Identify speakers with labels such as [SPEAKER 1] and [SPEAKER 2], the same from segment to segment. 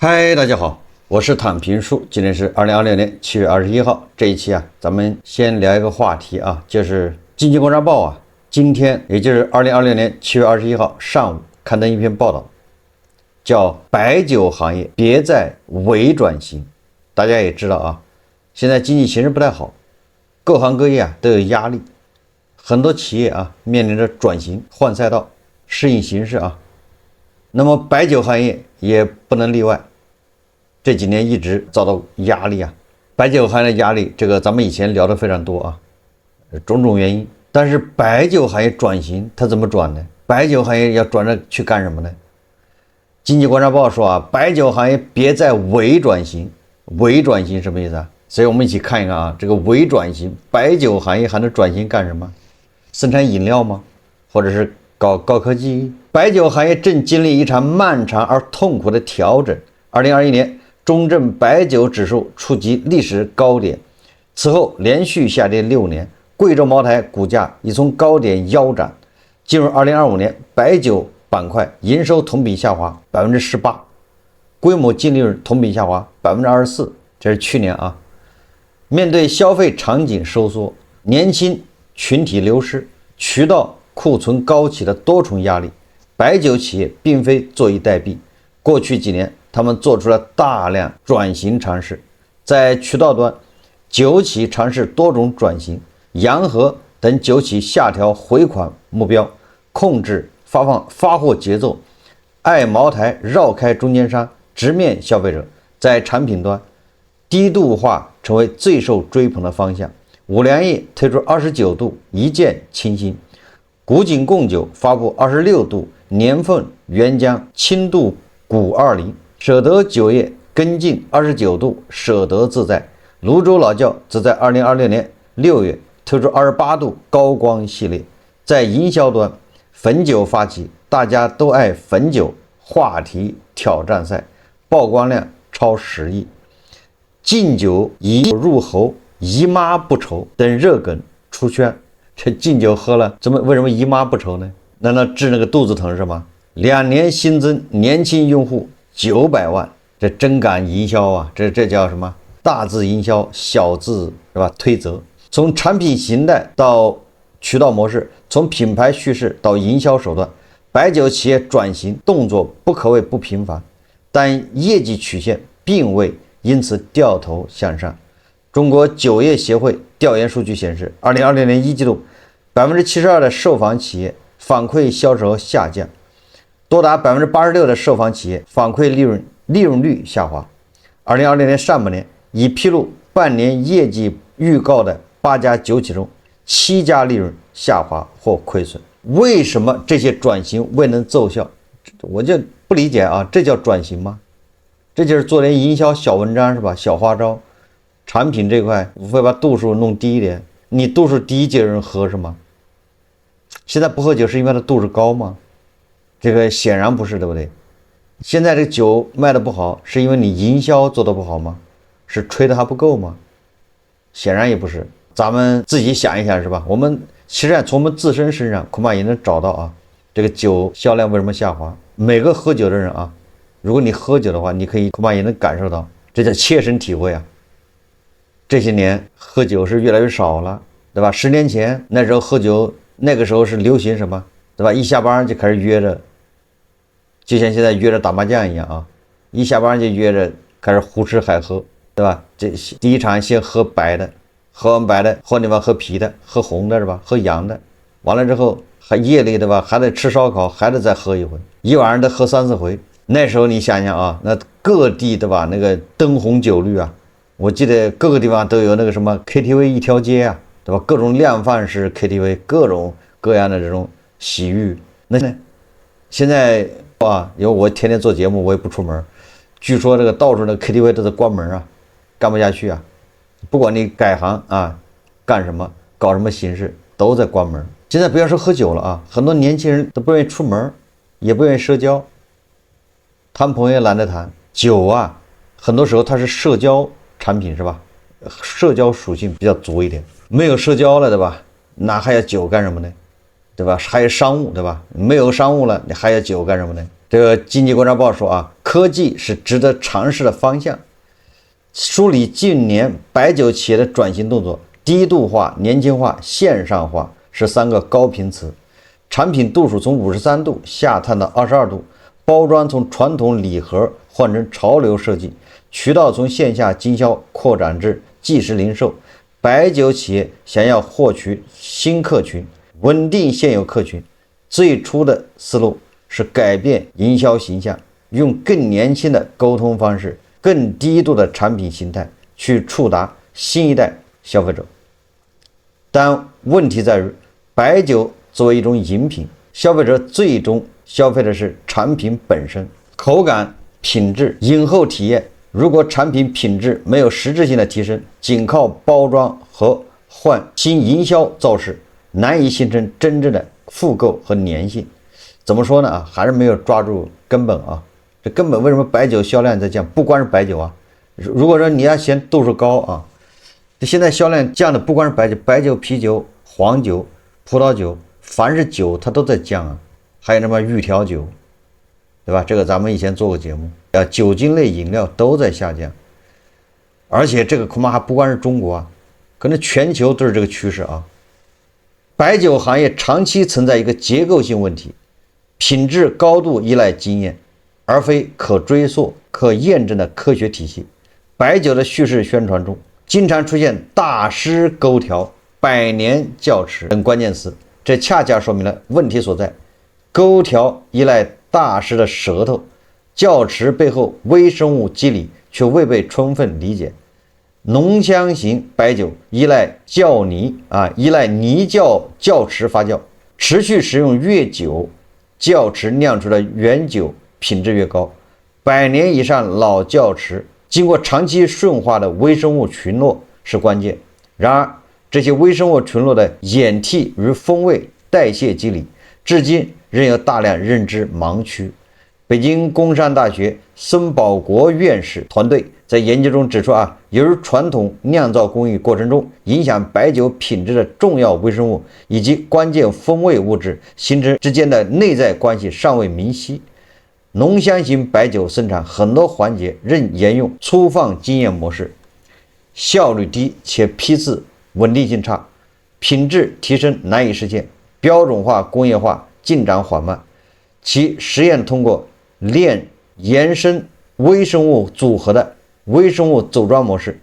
[SPEAKER 1] 嗨，大家好，我是躺平叔，今天是2026年7月21号。这一期咱们先聊一个话题就是《经济观察报》今天也就是2026年7月21号上午刊登一篇报道，叫白酒行业别再伪转型。大家也知道现在经济形势不太好，各行各业都有压力，很多企业面临着转型、换赛道、适应形势那么白酒行业也不能例外。这几年一直遭到压力白酒行业的压力，这个咱们以前聊的非常多种种原因。但是白酒行业转型，它怎么转呢？白酒行业要转着去干什么呢？经济观察报说白酒行业别再伪转型。伪转型什么意思所以我们一起看一看这个伪转型，白酒行业还能转型干什么？生产饮料吗？或者是搞高科技？白酒行业正经历一场漫长而痛苦的调整。2021年中证白酒指数触及历史高点，此后连续下跌6年，贵州茅台股价已从高点腰斩。进入2025年，白酒板块营收同比下滑18%，规模净利润同比下滑24%，这是去年面对消费场景收缩、年轻群体流失、渠道库存高企的多重压力，白酒企业并非坐以待毙。过去几年，他们做出了大量转型尝试。在渠道端，酒企尝试多种转型，洋河等酒企下调回款目标，控制发货节奏。爱茅台绕开中间商，直面消费者。在产品端，低度化成为最受追捧的方向。五粮液推出29度一键清新，古井贡酒发布26度年份原浆轻度钴20，舍得酒业跟进29度舍得自在。泸州老窖则在2026年6月推出28度高光系列。在营销端，汾酒发起大家都爱汾酒话题挑战赛，曝光量超10亿。敬酒一入喉，姨妈不愁等热梗出圈。这敬酒喝了为什么姨妈不愁呢？难道治那个肚子疼是吗？2年新增年轻用户900万，这真敢营销这叫什么？大字营销，小字是吧？推责。从产品形态到渠道模式，从品牌叙事到营销手段，白酒企业转型动作不可谓不频繁，但业绩曲线并未因此掉头向上。中国酒业协会调研数据显示，2020年1季度，72%的受访企业反馈销售额下降，多达86%的受访企业反馈利润率下滑。2020年上半年已披露半年业绩预告的8家酒企中，7家利润下滑或亏损。为什么这些转型未能奏效？我就不理解这叫转型吗？这就是做点营销小文章是吧？小花招。产品这块无非把度数弄低一点，你度数低就有人喝是吗？现在不喝酒是因为它度数高吗？这个显然不是，对不对？现在这酒卖的不好是因为你营销做的不好吗？是吹的还不够吗？显然也不是。咱们自己想一想是吧？我们其实从我们自身身上恐怕也能找到这个酒销量为什么下滑。每个喝酒的人如果你喝酒的话，你可以恐怕也能感受到，这叫切身体会这些年喝酒是越来越少了，对吧？10年前那时候喝酒，那个时候是流行什么，对吧？一下班就开始约着，就像现在约着打麻将一样一下班就约着开始胡吃海喝，对吧？这第一场先喝白的，喝完白的后你们喝啤的，喝红的是吧？喝洋的，完了之后还夜里对吧？还得吃烧烤，还得再喝一回，一晚上得喝3、4回。那时候你想想那各地对吧？那个灯红酒绿我记得各个地方都有那个什么 KTV 一条街对吧？各种量贩式 KTV， 各种各样的这种洗浴。那现在因为我天天做节目，我也不出门，据说这个到处的 KTV 都在关门干不下去不管你改行干什么，搞什么形式，都在关门。现在不要说喝酒了很多年轻人都不愿意出门，也不愿意社交，谈朋友也懒得谈。酒很多时候它是社交产品是吧？社交属性比较足一点，没有社交了对吧？哪还要酒干什么呢？对吧？还有商务，对吧？没有商务了，你还有酒干什么呢？这个经济观察报说啊，科技是值得尝试的方向。梳理近年白酒企业的转型动作，低度化、年轻化、线上化是3个高频词。产品度数从53度下探到22度，包装从传统礼盒换成潮流设计，渠道从线下经销扩展至即时零售。白酒企业想要获取新客群，稳定现有客群，最初的思路是改变营销形象，用更年轻的沟通方式，更低度的产品形态去触达新一代消费者。但问题在于，白酒作为一种饮品，消费者最终消费的是产品本身，口感、品质、饮后体验。如果产品品质没有实质性的提升，仅靠包装和换新营销造势，难以形成真正的复购和粘性。怎么说呢？还是没有抓住根本啊！这根本为什么白酒销量在降？不光是白酒啊，如果说你要嫌度数高啊，现在销量降的不光是白酒、啤酒、黄酒、葡萄酒，凡是酒它都在降啊，还有什么预调酒，对吧？这个咱们以前做过节目，酒精类饮料都在下降，而且这个恐怕还不光是中国啊，可能全球都是这个趋势啊。白酒行业长期存在一个结构性问题，品质高度依赖经验，而非可追溯、可验证的科学体系。白酒的叙事宣传中，经常出现大师勾调、百年窖池等关键词，这恰恰说明了问题所在。勾调依赖大师的舌头，窖池背后微生物机理却未被充分理解。浓香型白酒依赖泥窖池发酵，持续使用越久，窖池酿出的原酒品质越高。100年以上老窖池经过长期顺化的微生物群落是关键。然而，这些微生物群落的演替与风味代谢机理，至今仍有大量认知盲区。北京工商大学孙保国院士团队在研究中指出由于传统酿造工艺过程中影响白酒品质的重要微生物以及关键风味物质形成之间的内在关系尚未明晰，浓香型白酒生产很多环节仍沿用粗放经验模式，效率低且批次稳定性差，品质提升难以实现，标准化工业化进展缓慢。其实验通过链延伸微生物组合的微生物走桩模式，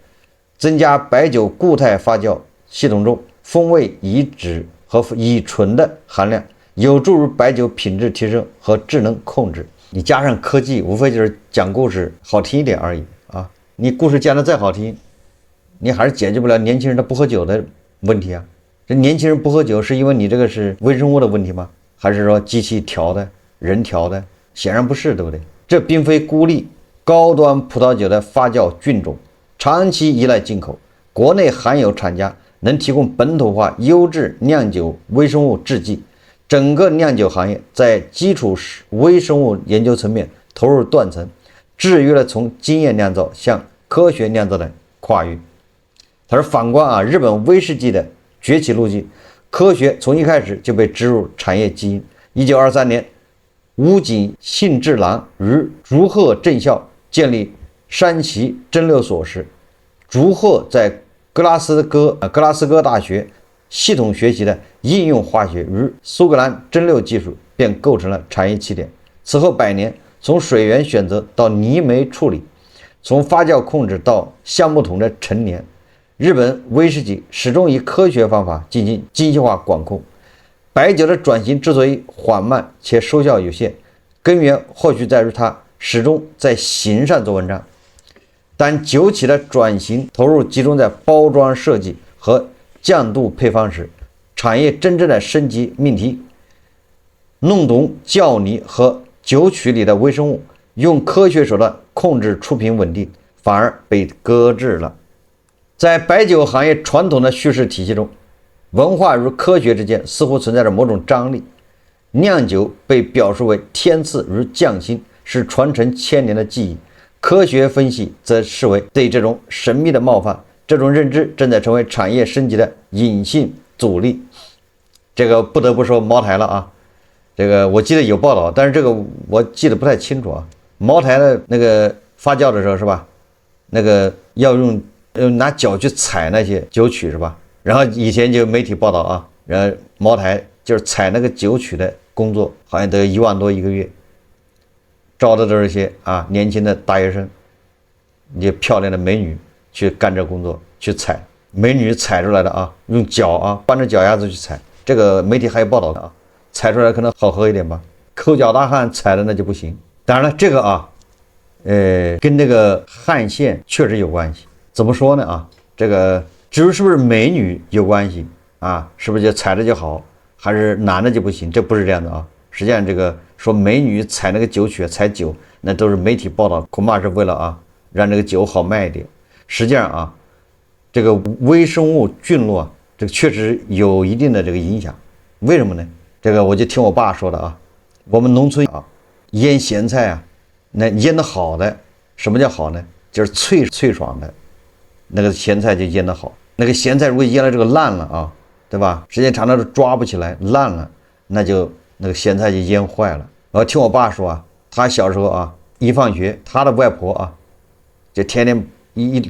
[SPEAKER 1] 增加白酒固态发酵系统中风味乙酯和乙醇的含量，有助于白酒品质提升和智能控制。你加上科技，无非就是讲故事好听一点而已啊！你故事讲得再好听，你还是解决不了年轻人他不喝酒的问题啊！这年轻人不喝酒是因为你这个是微生物的问题吗？还是说机器调的、人调的？显然不是，对不对？这并非孤立高端葡萄酒的发酵菌种，长期依赖进口，国内罕有厂家能提供本土化优质酿酒微生物制剂。整个酿酒行业在基础微生物研究层面投入断层，制约了从经验酿造向科学酿造的跨越。他说，反观日本威士忌的崛起路径，科学从一开始就被植入产业基因。1923年，武井信治郎于竹鹤正校建立山崎蒸馏所时，竹鹤在格拉斯哥大学系统学习的应用化学与苏格兰蒸馏技术，便构成了产业起点。此后100年，从水源选择到泥煤处理，从发酵控制到橡木桶的陈年，日本威士忌始终以科学方法进行精细化管控。白酒的转型之所以缓慢且收效有限，根源或许在于它始终在形上做文章。当酒企的转型投入集中在包装设计和降度配方时，产业真正的升级命题，弄懂酵泥和酒曲里的微生物，用科学手段控制出品稳定，反而被搁置了。在白酒行业传统的叙事体系中，文化与科学之间似乎存在着某种张力。酿酒被表述为天赐与匠心，是传承千年的技艺；科学分析则视为对这种神秘的冒犯。这种认知正在成为产业升级的隐性阻力。这个不得不说茅台了啊。这个我记得有报道，但是这个我记得不太清楚啊。茅台的那个发酵的时候是吧？那个要拿脚去踩那些酒曲是吧？然后以前就媒体报道啊，然后茅台就是采那个酒曲的工作，好像得1万多一个月，招的都是一些年轻的大学生，一些漂亮的美女去干这工作，去采美女采出来的用脚搬着脚丫子去采，这个媒体还有报道的采出来可能好喝一点吧，抠脚大汉采的那就不行。当然了，这个跟这个汗腺确实有关系。怎么说呢这个至于是不是美女有关系是不是就采的就好，还是男的就不行？这不是这样的实际上这个说美女采那个酒曲采酒，那都是媒体报道，恐怕是为了让这个酒好卖一点。实际上这个微生物菌落这个确实有一定的这个影响。为什么呢？这个我就听我爸说的我们农村腌咸菜那腌的好的，什么叫好呢？就是脆爽的那个咸菜就腌得好。那个咸菜如果腌了这个烂了对吧？时间长了都抓不起来，烂了，那个咸菜就腌坏了。我听我爸说他小时候一放学，他的外婆就天天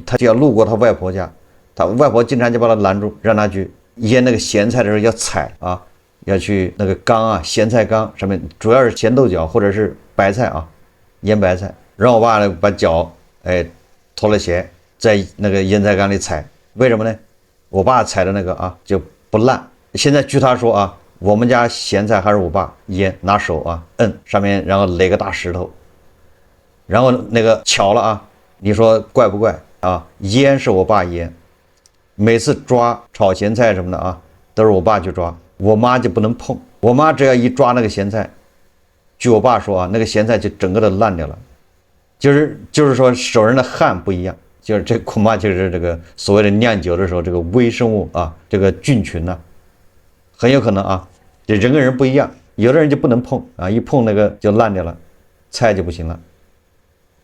[SPEAKER 1] 他就要路过他外婆家，他外婆经常就把他拦住，让他去腌那个咸菜的时候要采要去那个缸咸菜缸上面，主要是咸豆角或者是白菜腌白菜，让我爸呢把脚脱了鞋，在那个腌菜缸里采。为什么呢？我爸采的那个就不烂。现在据他说我们家咸菜还是我爸腌，拿手摁上面，然后垒个大石头，然后那个巧了你说怪不怪腌是我爸腌，每次抓炒咸菜什么的都是我爸去抓，我妈就不能碰。我妈只要一抓那个咸菜，据我爸说那个咸菜就整个都烂掉了。就是说手人的汗不一样，就是这恐怕就是这个所谓的酿酒的时候，这个微生物这个菌群很有可能这人跟人不一样，有的人就不能碰一碰那个就烂掉了，菜就不行了。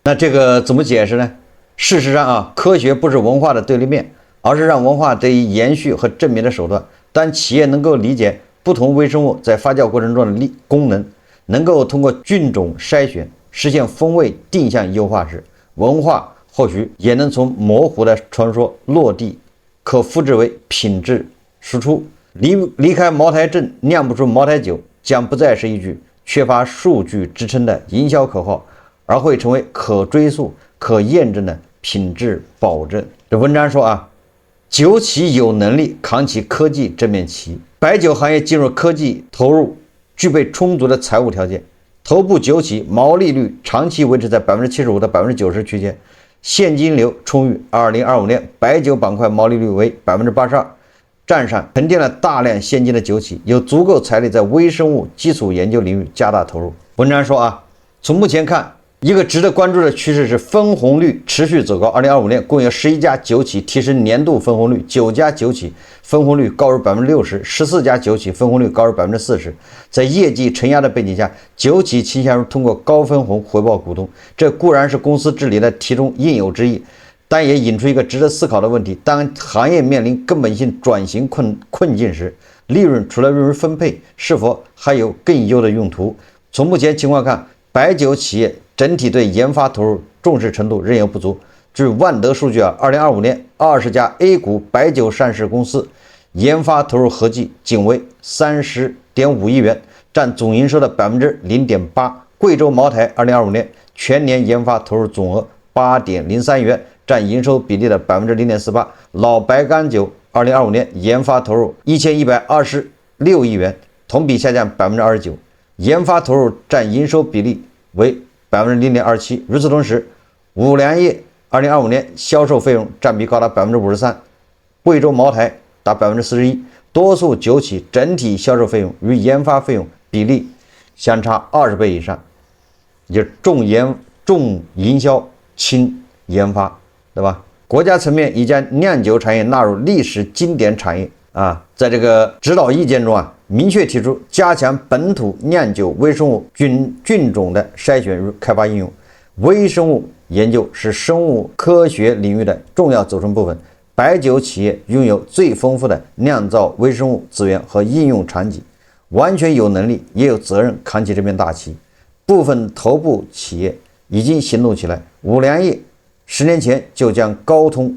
[SPEAKER 1] 那这个怎么解释呢？事实上科学不是文化的对立面，而是让文化得以延续和证明的手段。当企业能够理解不同微生物在发酵过程中的功能，能够通过菌种筛选实现风味定向优化时，文化或许也能从模糊的传说落地，可复制为品质输出。离开茅台镇酿不出茅台酒，将不再是一句缺乏数据支撑的营销口号，而会成为可追溯、可验证的品质保证。这文章说酒企有能力扛起科技这面旗，白酒行业进入科技投入具备充足的财务条件，头部酒企毛利率长期维持在 75%到 90% 区间，现金流充裕。2025年白酒板块毛利率为 82%， 站上沉淀了大量现金的酒企有足够财力在微生物基础研究领域加大投入。文章说从目前看，一个值得关注的趋势是分红率持续走高。2025年共有11家酒企提升年度分红率，9家酒企分红率高于 60%，14家酒企分红率高于 40%。在业绩承压的背景下，酒企倾向于通过高分红回报股东，这固然是公司治理的其中应有之义，但也引出一个值得思考的问题：当行业面临根本性转型困境时，利润除了用于分配，是否还有更优的用途？从目前情况看，白酒企业整体对研发投入重视程度仍有不足。据万德数据2025年20家 A 股白酒上市公司研发投入合计仅为 30.5 亿元，占总营收的 0.8%。贵州茅台2025年全年研发投入总额 8.03 亿元，占营收比例的 0.48%。老白干酒2025年研发投入1126亿元，同比下降 29%， 研发投入占营收比例为 0.27%。 与此同时，五粮液2025年销售费用占比高达 53%， 贵州茅台达 41%。 多数酒企整体销售费用与研发费用比例相差20倍以上，也重营销轻研发，对吧？国家层面已将酿酒产业纳入历史经典产业在这个指导意见中明确提出加强本土酿酒微生物菌种的筛选与开发应用。微生物研究是生物科学领域的重要组成部分，白酒企业拥有最丰富的酿造微生物资源和应用场景，完全有能力也有责任扛起这面大旗。部分头部企业已经行动起来，五粮液10年前就将高通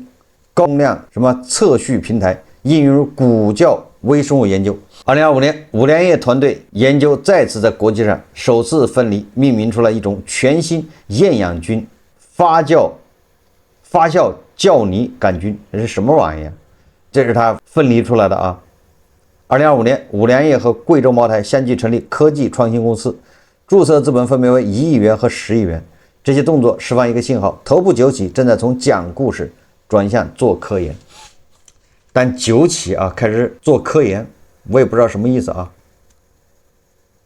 [SPEAKER 1] 量测序平台应用于骨酵微生物研究。2025年，五粮液团队研究再次在国际上首次分离，命名出了一种全新厌氧菌发酵酵泥杆菌，这是什么玩意儿？这是它分离出来的啊。2025年，五粮液和贵州茅台相继成立科技创新公司，注册资本分别为1亿元和10亿元。这些动作释放一个信号，头部酒企正在从讲故事转向做科研。但酒企啊开始做科研，我也不知道什么意思啊。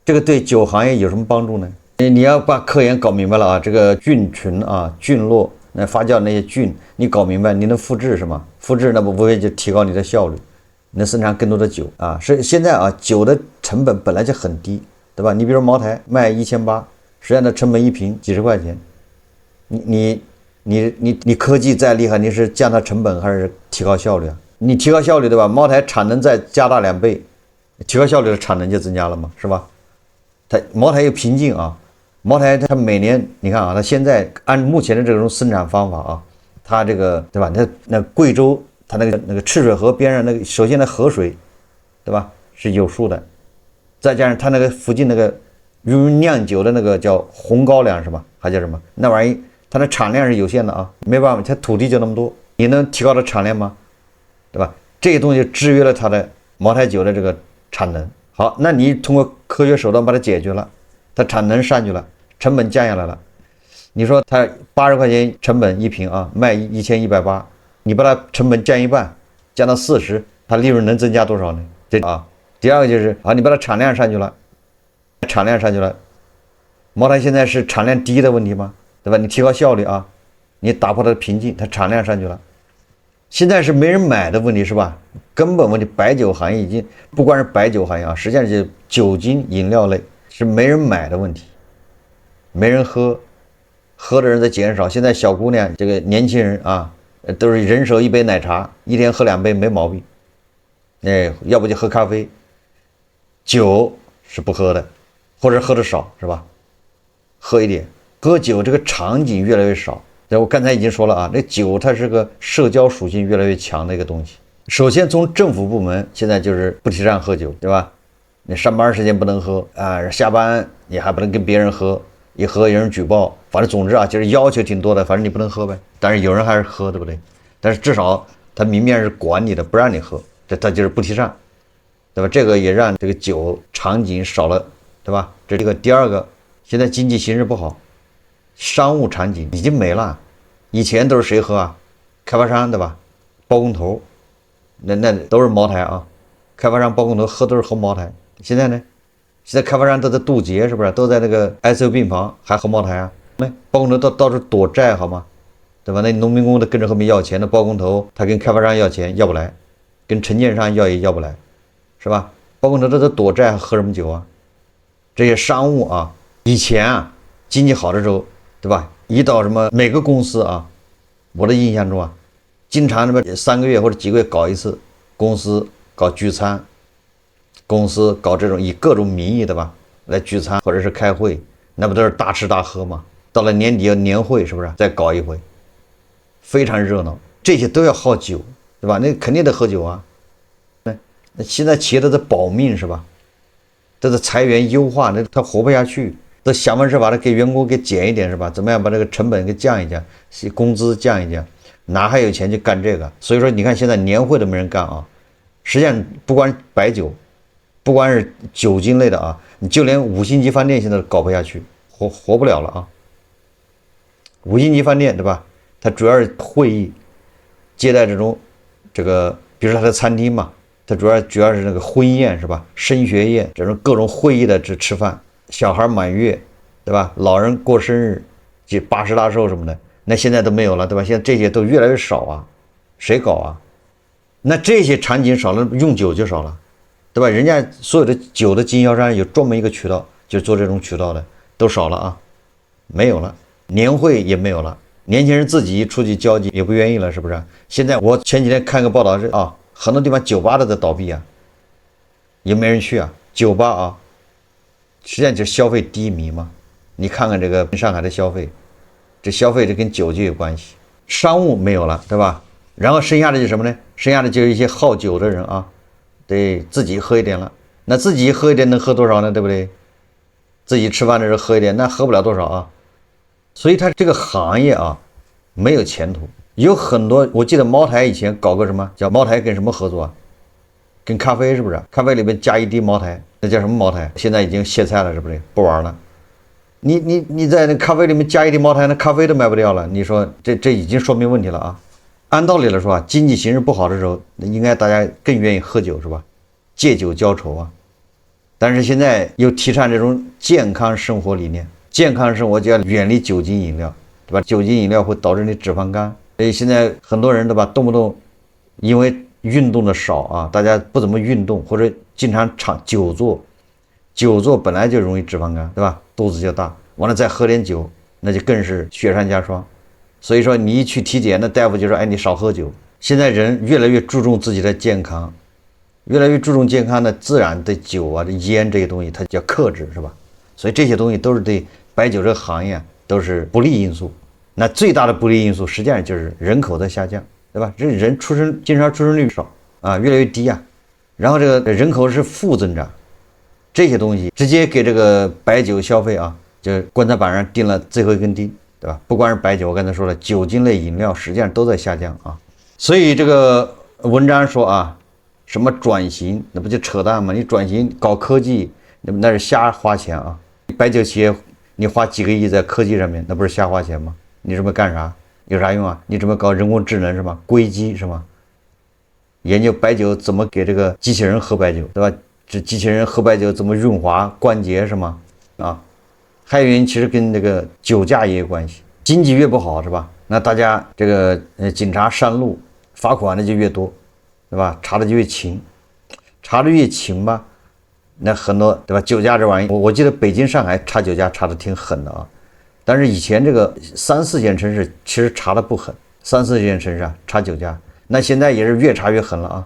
[SPEAKER 1] 这个对酒行业有什么帮助呢？你要把科研搞明白了啊，这个菌群啊、菌落，那发酵那些菌，你搞明白，你能复制是吗？复制那不无非就提高你的效率，你能生产更多的酒啊。是现在啊，酒的成本本来就很低，对吧？你比如茅台卖1800，实际上的成本一瓶几十块钱。你科技再厉害，你是降它成本还是提高效率啊？你提高效率，对吧？茅台产能再加大2倍，提高效率的产能就增加了嘛，是吧？茅台有瓶颈啊，茅台它每年你看啊，它现在按目前的这种生产方法啊，它这个对吧？那贵州它那个赤水河边上那个，首先那河水，对吧？是有数的，再加上它那个附近那个用于酿酒的那个叫红高粱是吧？还叫什么？那玩意它的产量是有限的啊，没办法，它土地就那么多，你能提高的产量吗？对吧？这些东西制约了它的茅台酒的这个产能。好，那你通过科学手段把它解决了，它产能上去了，成本降下来了。你说它80块钱成本一瓶啊，卖1180，你把它成本降一半，降到40，它利润能增加多少呢？这啊，第二个就是啊，你把它产量上去了，茅台现在是产量低的问题吗？对吧？你提高效率啊，你打破它的瓶颈，它产量上去了。现在是没人买的问题是吧？根本问题，白酒行业已经不光是白酒行业啊，实际上是酒精饮料类是没人买的问题，没人喝，喝的人在减少。现在小姑娘这个年轻人啊，都是人手一杯奶茶，一天喝2杯没毛病。要不就喝咖啡，酒是不喝的，或者喝的少是吧？喝一点，喝酒这个场景越来越少。我刚才已经说了啊，这酒它是个社交属性越来越强的一个东西。首先从政府部门现在就是不提倡喝酒，对吧？你上班时间不能喝啊，下班你还不能跟别人喝，一喝有人举报，反正总之啊，就是要求挺多的，反正你不能喝呗。但是有人还是喝，对不对？但是至少他明面是管你的，不让你喝，他就是不提倡，对吧？这个也让这个酒场景少了，对吧？这个第二个，现在经济形势不好，商务场景已经没了。以前都是谁喝啊？开发商，对吧？包工头，那都是茅台啊。开发商包工头喝都是喝茅台。现在呢？现在开发商都在渡劫，是不是？都在那个 ICU 病房还喝茅台啊？包工头到处躲债好吗？对吧？那农民工都跟着后面要钱，那包工头他跟开发商要钱要不来，跟承建商要也要不来，是吧？包工头都在躲债，还喝什么酒啊？这些商务啊，以前啊经济好的时候，对吧？一到什么每个公司啊，我的印象中啊，经常3个月或者几个月搞一次，公司搞聚餐，公司搞这种以各种名义的吧来聚餐或者是开会，那不都是大吃大喝吗？到了年底要年会，是不是再搞一回，非常热闹。这些都要耗酒，对吧？那肯定得喝酒啊。那现在企业都在保命是吧？都在裁员优化，那他活不下去。都想方设法的给员工给减一点是吧？怎么样把这个成本给降一降，工资降一降，哪还有钱去干这个？所以说你看现在年会都没人干啊。实际上不光是白酒，不光是酒精类的啊，你就连5星级饭店现在都搞不下去，活不了了啊。5星级饭店对吧？它主要是会议接待这种比如说它的餐厅嘛，它主要是那个婚宴是吧？升学宴这种各种会议的吃饭。小孩满月，对吧？老人过生日，就80大寿什么的，那现在都没有了，对吧？现在这些都越来越少啊，谁搞啊？那这些场景少了，用酒就少了，对吧？人家所有的酒的经销商有专门一个渠道，就做这种渠道的，都少了啊，没有了，年会也没有了，年轻人自己出去交际也不愿意了，是不是？现在我前几天看个报道是啊，很多地方酒吧都在倒闭啊，也没人去啊。酒吧啊，实际上就是消费低迷嘛。你看看这个上海的消费，这消费这跟酒就有关系，商务没有了，对吧？然后剩下的就是什么呢？剩下的就是一些好酒的人啊，对自己喝一点了。那自己喝一点能喝多少呢？对不对？自己吃饭的时候喝一点，那喝不了多少啊。所以它这个行业啊，没有前途。有很多，我记得茅台以前搞个什么叫茅台跟什么合作啊？跟咖啡是不是？咖啡里面加一滴茅台，那叫什么茅台？现在已经歇菜了，是不是？不玩了。你在那咖啡里面加一滴茅台，那咖啡都卖不掉了。你说这已经说明问题了啊！按道理来说啊，经济形势不好的时候，应该大家更愿意喝酒是吧？借酒浇愁啊。但是现在又提倡这种健康生活理念，健康生活就要远离酒精饮料，对吧？酒精饮料会导致你脂肪肝，所以现在很多人对吧，动不动因为运动的少啊，大家不怎么运动或者经常久坐。久坐本来就容易脂肪肝，对吧？肚子就大，完了再喝点酒，那就更是雪上加霜。所以说你一去体检，那大夫就说，哎，你少喝酒。现在人越来越注重自己的健康，越来越注重健康的，自然对酒啊、这烟这些东西，它叫克制，是吧？所以这些东西都是对白酒这个行业都是不利因素。那最大的不利因素，实际上就是人口的下降，对吧？这人经常出生率少啊，越来越低啊。然后这个人口是负增长。这些东西直接给这个白酒消费啊，就棺材板上钉了最后一根钉，对吧？不光是白酒，我刚才说了，酒精类饮料实际上都在下降啊。所以这个文章说啊，什么转型，那不就扯淡吗？你转型搞科技，那是瞎花钱啊。白酒企业你花几个亿在科技上面，那不是瞎花钱吗？你准备干啥？有啥用啊？你准备搞人工智能是吗？硅基是吗？研究白酒怎么给这个机器人喝白酒，对吧？这机器人喝白酒怎么润滑关节是吗？啊，还有原因其实跟这个酒驾也有关系。经济越不好是吧？那大家这个警察上路罚款的就越多，对吧？查的就越勤，查的越勤吧，那很多对吧？酒驾这玩意，我记得北京、上海查酒驾查的挺狠的啊。但是以前这个3、4线城市其实查的不狠，3、4线城市啊查酒驾，那现在也是越查越狠了啊。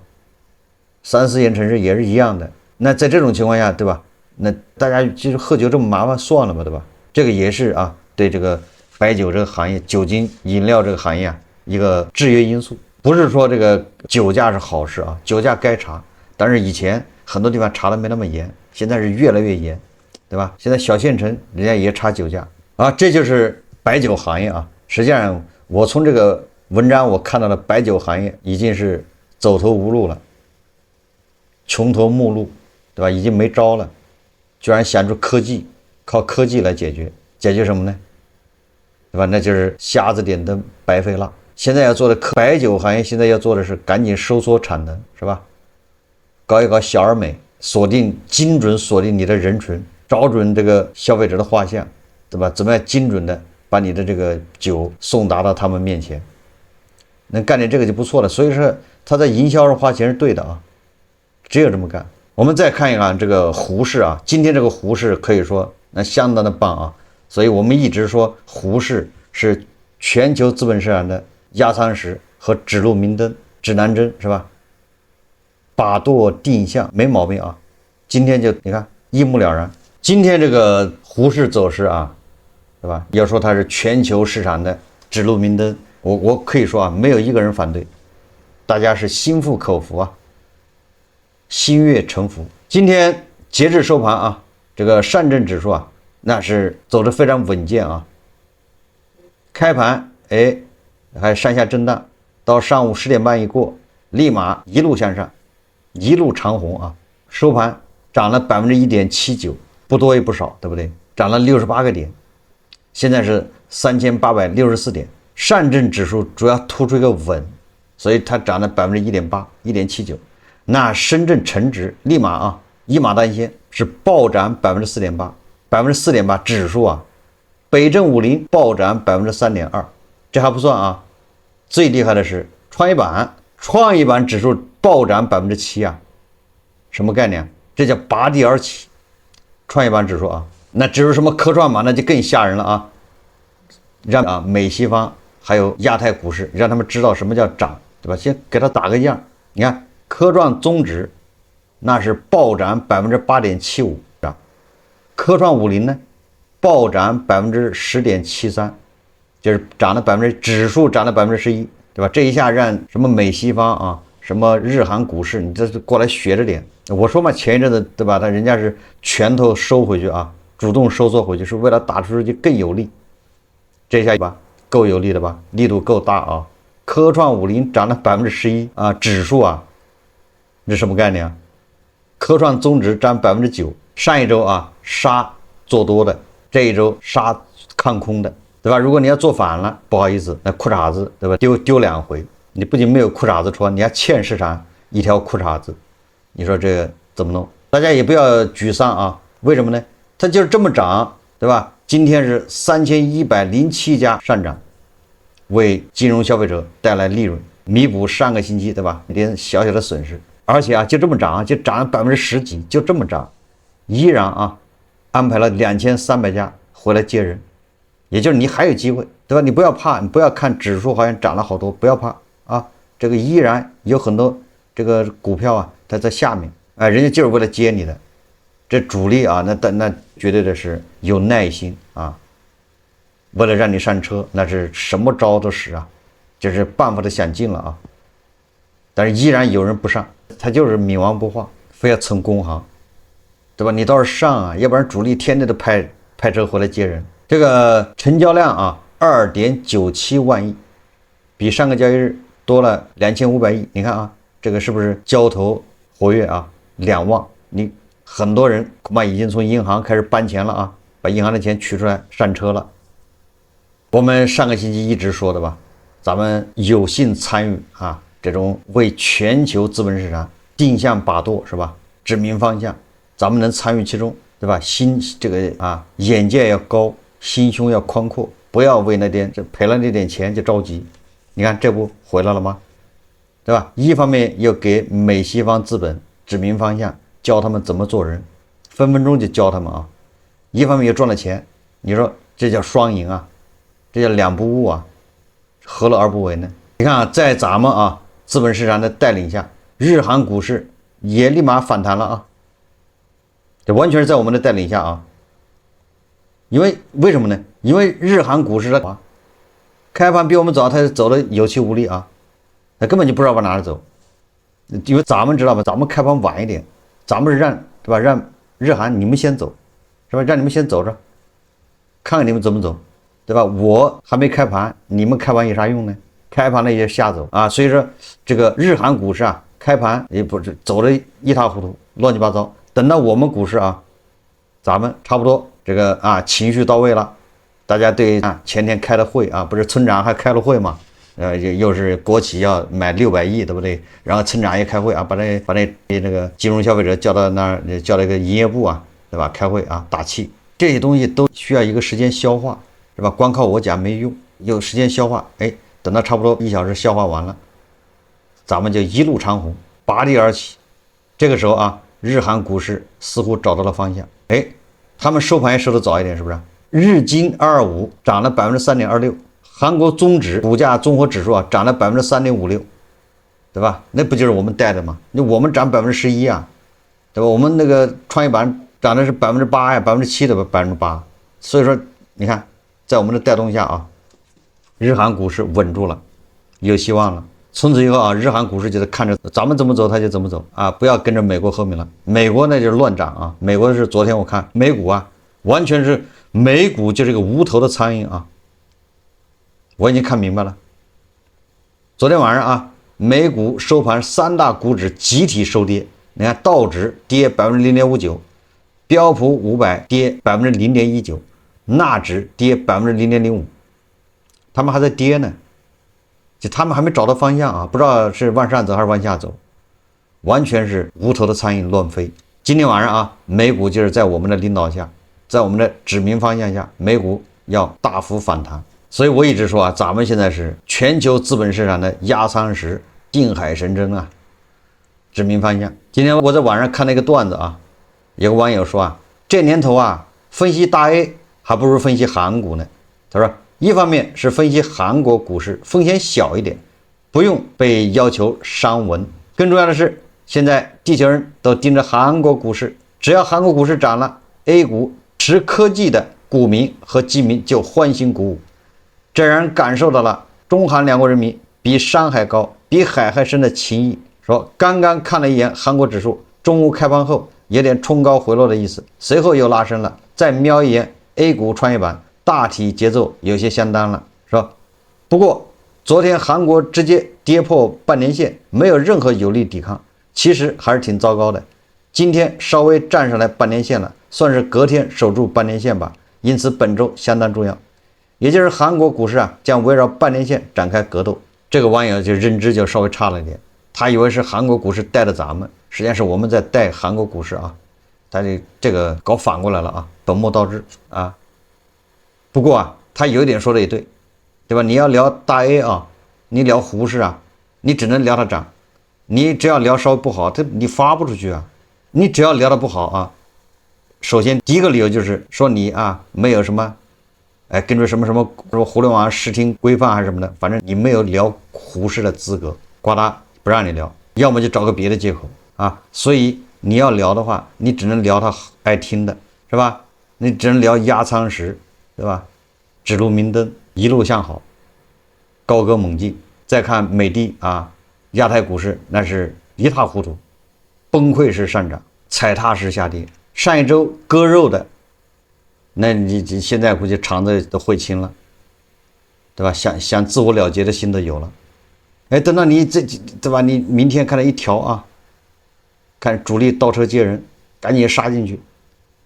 [SPEAKER 1] 3、4线城市也是一样的。那在这种情况下，对吧？那大家就是喝酒这么麻烦，算了吧，对吧？这个也是啊，对这个白酒这个行业、酒精饮料这个行业啊，一个制约因素。不是说这个酒驾是好事啊，酒驾该查，但是以前很多地方查的没那么严，现在是越来越严，对吧？现在小县城人家也查酒驾啊，这就是白酒行业啊。实际上，我从这个文章我看到了白酒行业已经是走投无路了，穷途末路。对吧？已经没招了，居然想出科技，靠科技来解决，解决什么呢？对吧？那就是瞎子点灯，白费蜡。现在要做的白酒行业，现在要做的是赶紧收缩产能，是吧？搞一搞小而美，精准锁定你的人群，找准这个消费者的画像，对吧？怎么样精准的把你的这个酒送达到他们面前？能干点这个就不错了。所以说他在营销上花钱是对的啊，只有这么干。我们再看一看这个胡适啊，今天这个胡适可以说那相当的棒啊，所以我们一直说胡适是全球资本市场的压舱石和指路明灯、指南针，是吧？把舵定向，没毛病啊。今天就你看一目了然。今天这个胡适走势啊，对吧？要说它是全球市场的指路明灯，我可以说啊，没有一个人反对，大家是心服口服啊。心悦诚服。今天截至收盘啊，这个上证指数啊，那是走得非常稳健啊。开盘还上下震荡，到上午10点半一过，立马一路向上，一路长红啊。收盘涨了1.79%，不多也不少，对不对？涨了68个点，现在是3864点。上证指数主要突出一个稳，所以它涨了1.8%、1.79%。那深圳成指立马啊一马当先，是暴涨4.8%，4.8%指数啊，北证50暴涨3.2%，这还不算啊，最厉害的是创业板指数暴涨7%啊，什么概念？这叫拔地而起，创业板指数啊，那指数什么科创板那就更吓人了啊，让美西方还有亚太股市，让他们知道什么叫涨，对吧？先给他打个样。你看科创综指那是暴涨8.75%，科创50呢暴涨10.73%，就是涨了指数涨了11%，对吧？这一下让什么美西方啊，什么日韩股市，你这是过来学着点。我说嘛，前一阵子对吧？人家是拳头收回去啊，主动收缩回去，是为了打出去更有力。这下吧，够有力的吧？力度够大啊！科创50涨了11%啊，指数啊，这什么概念啊？科创综指涨9%，上一周啊杀做多的，这一周杀看空的，对吧？如果你要做反了，不好意思，那裤衩子对吧？丢2回，你不仅没有裤衩子穿，你还欠市场一条裤衩子，你说这个怎么弄？大家也不要沮丧啊！为什么呢？它就是这么涨，对吧？今天是3107家上涨，为金融消费者带来利润，弥补上个星期对吧一点小小的损失。而且啊，就这么涨，就涨了10%几，就这么涨，依然啊安排了2300家回来接人，也就是你还有机会，对吧？你不要怕，你不要看指数好像涨了好多，不要怕啊，这个依然有很多这个股票啊，它在下面，哎，人家就是为了接你的。这主力啊，那绝对的是有耐心啊，为了让你上车，那是什么招都使啊，就是办法都想尽了啊。但是依然有人不上，他就是冥顽不化，非要蹭工行，对吧？你倒是上啊，要不然主力天天都派车回来接人。这个成交量啊，2.97万亿，比上个交易日多了2500亿。你看啊，这个是不是交投活跃啊？2万，你。很多人恐怕已经从银行开始搬钱了啊，把银行的钱取出来上车了。我们上个星期一直说的吧，咱们有幸参与啊，这种为全球资本市场定向把舵是吧？指明方向，咱们能参与其中，对吧？眼界要高，心胸要宽阔，不要为赔了那点钱就着急。你看这不回来了吗？对吧？一方面又给美西方资本指明方向。教他们怎么做人，分分钟就教他们啊！一方面又赚了钱，你说这叫双赢啊，这叫两不误啊，何乐而不为呢？你看啊，在咱们啊资本市场的带领下，日韩股市也立马反弹了啊，这完全是在我们的带领下啊。为什么呢？因为日韩股市的开盘比我们早，它走的有气无力啊，它根本就不知道往哪里走。因为咱们知道吧，咱们开盘晚一点。咱们是对吧？让日韩你们先走，是吧？让你们先走着，看看你们怎么走，对吧？我还没开盘，你们开盘有啥用呢？开盘了也下走啊！所以说这个日韩股市啊，开盘也不是走的一塌糊涂，乱七八糟。等到我们股市啊，咱们差不多这个啊情绪到位了，大家对啊前天开的会啊，不是村长还开了会吗？又是国企要买600亿，对不对？然后村长也开会啊，把那个金融消费者叫到那儿，叫了一个营业部啊，对吧？开会啊，打气，这些东西都需要一个时间消化，是吧？光靠我讲没用，有时间消化。哎，等到差不多1小时消化完了，咱们就一路长虹，拔地而起。这个时候啊，日韩股市似乎找到了方向。哎，他们收盘也收得早一点，是不是？日经225涨了3.26%。韩国综指股价综合指数啊涨了3.56%，对吧？那不就是我们带的吗？那我们涨11%啊，对吧？我们那个创业板涨的是8%呀，7%的8%。所以说，你看，在我们的带动下啊，日韩股市稳住了，有希望了。从此以后啊，日韩股市就是看着咱们怎么走，它就怎么走啊，不要跟着美国后面了。美国那就是乱涨啊，美国是昨天我看美股啊，完全是美股就是个无头的苍蝇啊。我已经看明白了。昨天晚上啊，美股收盘3大股指集体收跌。你看道指跌0.59%，标普500跌0.19%，纳指跌0.05%。他们还在跌呢，就他们还没找到方向啊，不知道是往上走还是往下走，完全是无头的苍蝇乱飞。今天晚上啊，美股就是在我们的领导下，在我们的指明方向下，美股要大幅反弹。所以我一直说啊，咱们现在是全球资本市场的压舱石，定海神针啊，指明方向。今天我在网上看了一个段子啊，有个网友说啊，这年头啊，分析大 A 还不如分析韩股呢。他说一方面是分析韩国股市风险小一点，不用被要求商文。更重要的是，现在地球人都盯着韩国股市，只要韩国股市涨了 ，A 股持科技的股民和基民就欢欣鼓舞，这让人感受到了中韩两国人民比山还高、比海还深的情谊。说刚刚看了一眼韩国指数，中午开盘后有点冲高回落的意思，随后又拉升了。再瞄一眼 A 股创业板，大体节奏有些相当了，是吧？不过昨天韩国直接跌破半年线，没有任何有力抵抗，其实还是挺糟糕的。今天稍微站上来半年线了，算是隔天守住半年线吧，因此本周相当重要。也就是韩国股市将围绕半年线展开格斗。这个网友就认知就稍微差了一点，他以为是韩国股市带着咱们，实际上是我们在带韩国股市他这个搞反过来了本末倒置不过他有一点说的也对，对吧？你要聊大 A 你聊胡适你只能聊它涨，你只要聊稍微不好，你发不出去你只要聊得不好首先第一个理由就是说你没有什么根据什么互联网视听规范还是什么的，反正你没有聊胡适的资格，呱嗒不让你聊，要么就找个别的借口所以你要聊的话，你只能聊他爱听的，是吧？你只能聊压舱石，对吧？指路明灯，一路向好，高歌猛进。再看美的亚太股市那是一塌糊涂，崩溃式上涨，踩踏式下跌。上一周割肉的，那你现在估计肠子都悔青了，对吧？想自我了结的心都有了。等到你对吧？你明天看到一条看主力倒车接人，赶紧杀进去，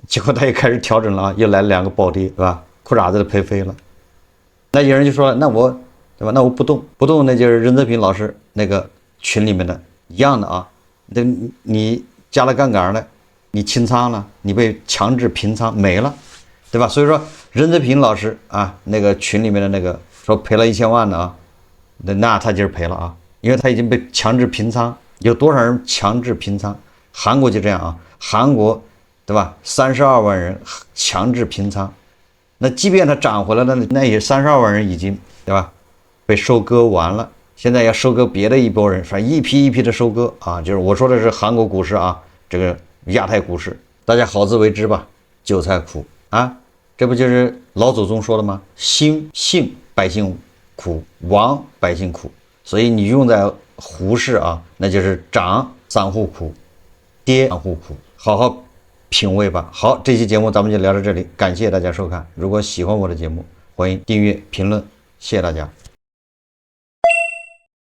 [SPEAKER 1] 结果他也开始调整了又来了2个暴跌，对吧？裤衩子都赔飞了。那有人就说了，那我对吧？那我不动，那就是任泽平老师那个群里面的一样的你加了杠杆了，你清仓了，你被强制平仓没了，对吧？所以说任泽平老师那个群里面的那个说赔了1000万的那他就是赔了因为他已经被强制平仓。有多少人强制平仓？韩国就这样韩国对吧？32万人强制平仓，那即便它涨回来了，那也32万人已经对吧被收割完了，现在要收割别的一波人，反正一批一批的收割就是我说的是韩国股市这个亚太股市，大家好自为之吧。韭菜苦这不就是老祖宗说的吗？兴百姓苦，亡百姓苦。所以你用在胡适那就是涨散户苦，跌散户苦，好好品味吧。好，这期节目咱们就聊到这里，感谢大家收看。如果喜欢我的节目，欢迎订阅评论，谢谢大家。